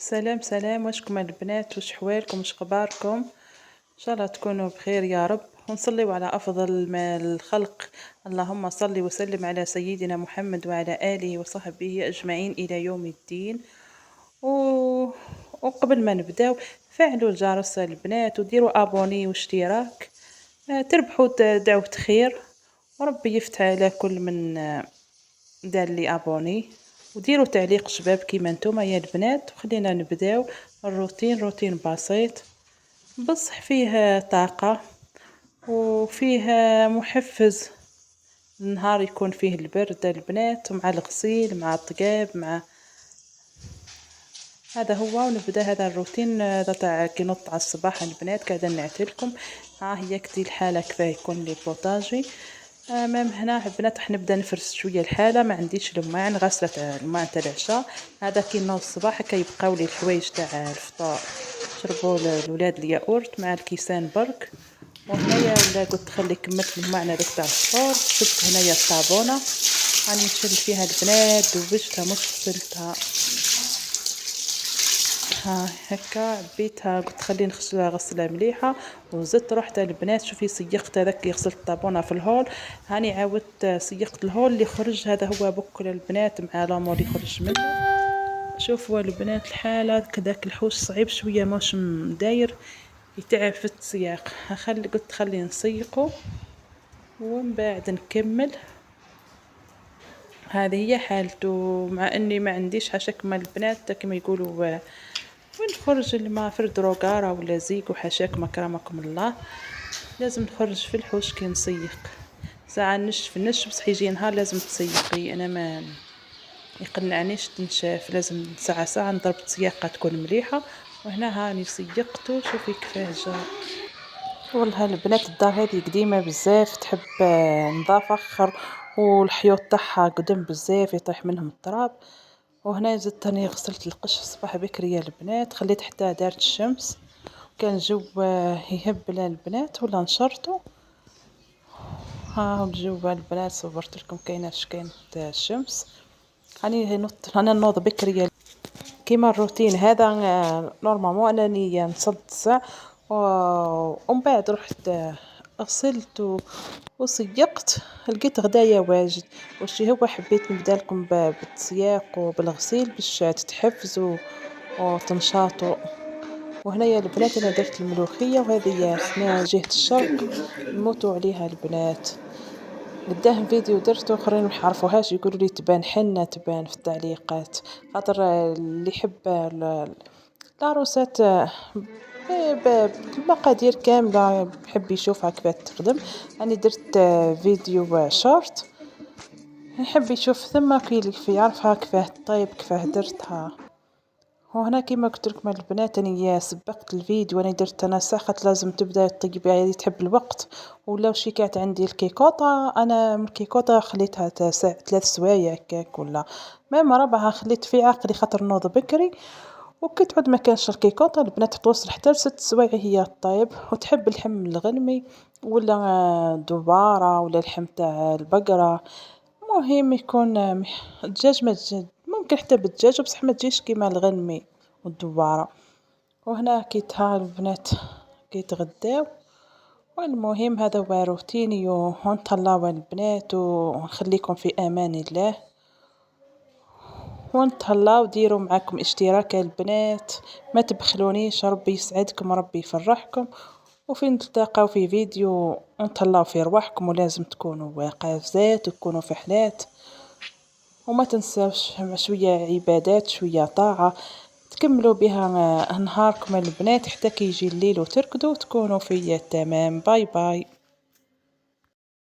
سلام سلام، واشكم البنات؟ وش حوالكم؟ وش اخباركم؟ ان شاء الله تكونوا بخير يا رب، ونصلي على افضل ما الخلق. اللهم صل وسلم على سيدنا محمد وعلى اله وصحبه اجمعين الى يوم الدين. و... وقبل ما نبداو، فعلوا الجرس البنات وديروا ابوني واشتراك، تربحوا دعوة خير، وربي يفتح على كل من دار لي ابوني. وديروا تعليق شباب كيما نتوما يا البنات، وخلينا نبداو. الروتين روتين بسيط بصح فيه طاقة وفيه محفز. النهار يكون فيه البرد البنات، ومع الغسيل مع الطقاب مع هذا هو. ونبدا هذا الروتين هذا تاع كي نوض على الصباح البنات قاعده نعتلكم. ها هي كتي الحاله كفاه يكون لي بوطاجي. مام هنا البنات راح نبدا نفرز شويه الحاله. ما عنديش الماعن، غسله الماعن تاع العشاء. هذا كي نوض الصباح كيبقاو لي الحوايج تاع الفطور. شربوا الولاد الياورت مع الكيسان برك. وهنايا ولا قلت خلي كملت الماعن هذاك تاع الفطور. شفت هنايا الطابونه راني نشل فيها البنات، دوبشتها مش غسلتها. ها هكا عبيتها، قلت خلي نغسلها غسله مليحه. وزدت رحت البنات شوفي صيقت هذاك غسلت الطابونه في الهول. هاني عاودت صيقت الهول اللي خرج، هذا هو بكل البنات مع لامو اللي خرج منه. شوفوا البنات الحاله كذاك الحوش صعيب شويه ماش داير، يتعب في السياق. قلت خلي نسيقه ومن بعد نكمل. هذه هي حالته، مع اني ما عنديش حاشاك مال البنات كما يقولوا وين نخرج لما فرد روقارة ولا زيق وحاشاكم اكرمكم الله. لازم نخرج في الحوش كي نسيق. ساعة نشف بصح يجي نهار لازم تسيقي، انا ما يقنعنيش تنشاف، لازم ساعة نضرب سياقة تكون مليحة. وهنا هاني سيقته شوفي كيفاه جا. والله البنات الدار هذه قديمة بزاف، تحب نظافة اخر، والحيوط تاعها قدم بزاف يطيح منهم التراب. وهنا زدت اني غسلت القش الصباح بكري يا البنات، خليت حتى دارت الشمس. كان الجو يهب للبنات ولا نشرتو. ها الجو البنات صورت لكم كايناش كانت الشمس. هاني انا نوض بكري كيما الروتين هذا. نورمالمون انني نصد الساعة ومن بعد رحت غسلت وصيقت. لقيت غدايا واجد، وشي هو حبيت نبدا لكم بالسياق وبالغسيل باش تتحفزوا وتنشاطوا. وهنايا البنات انا درت الملوخيه، وهذه هنا جهه الشرق نموتوا عليها البنات. قداه فيديو درته اخرين ما يعرفوهاش يقولوا لي تبان حنه، تبان في التعليقات. خاطر اللي يحب العروسات بالمقادير كامله بحب يشوفها كيف تخدم. انا درت فيديو شورت، يحب يشوف ثم كيف يعرفها كيف طيب كيف درتها. وهنا كيما قلت لكم البنات اني سبقت الفيديو، انا درت انا ساخة لازم تبدا طيب يعني تحب الوقت. ولا شي كانت عندي الكيكوطه، انا من الكيكوطه خليتها 3 سوايع هكاك، ولا ما ربعها خليت في عقلي خاطر نوض بكري. وكنت عود ما كانش الكيكوطه البنات توصل حتى ل6 سوايع هي الطيب. وتحب اللحم الغنمي ولا دبارة ولا اللحم تاع البقرة. مهم يكون الدجاج ما ممكن حتى بالدجاج بصح ما تجيش كيما الغنمي والدبارة. وهنا كيتها البنات كيتغداو. والمهم هذا هو روتيني، ونتهلاو البنات ونخليكم في امان الله. ونتهلاو ديروا معاكم اشتراك البنات، ما تبخلونيش. ربي يسعدكم ربي يفرحكم. وفي نلتقاو في فيديو نتهلاو في رواحكم، ولازم تكونوا قافزات وتكونوا في حلات. وما تنساوش شوية عبادات شوية طاعة تكملوا بها نهاركم البنات حتى كي يجي الليل وتركضوا وتكونوا في تمام. باي باي.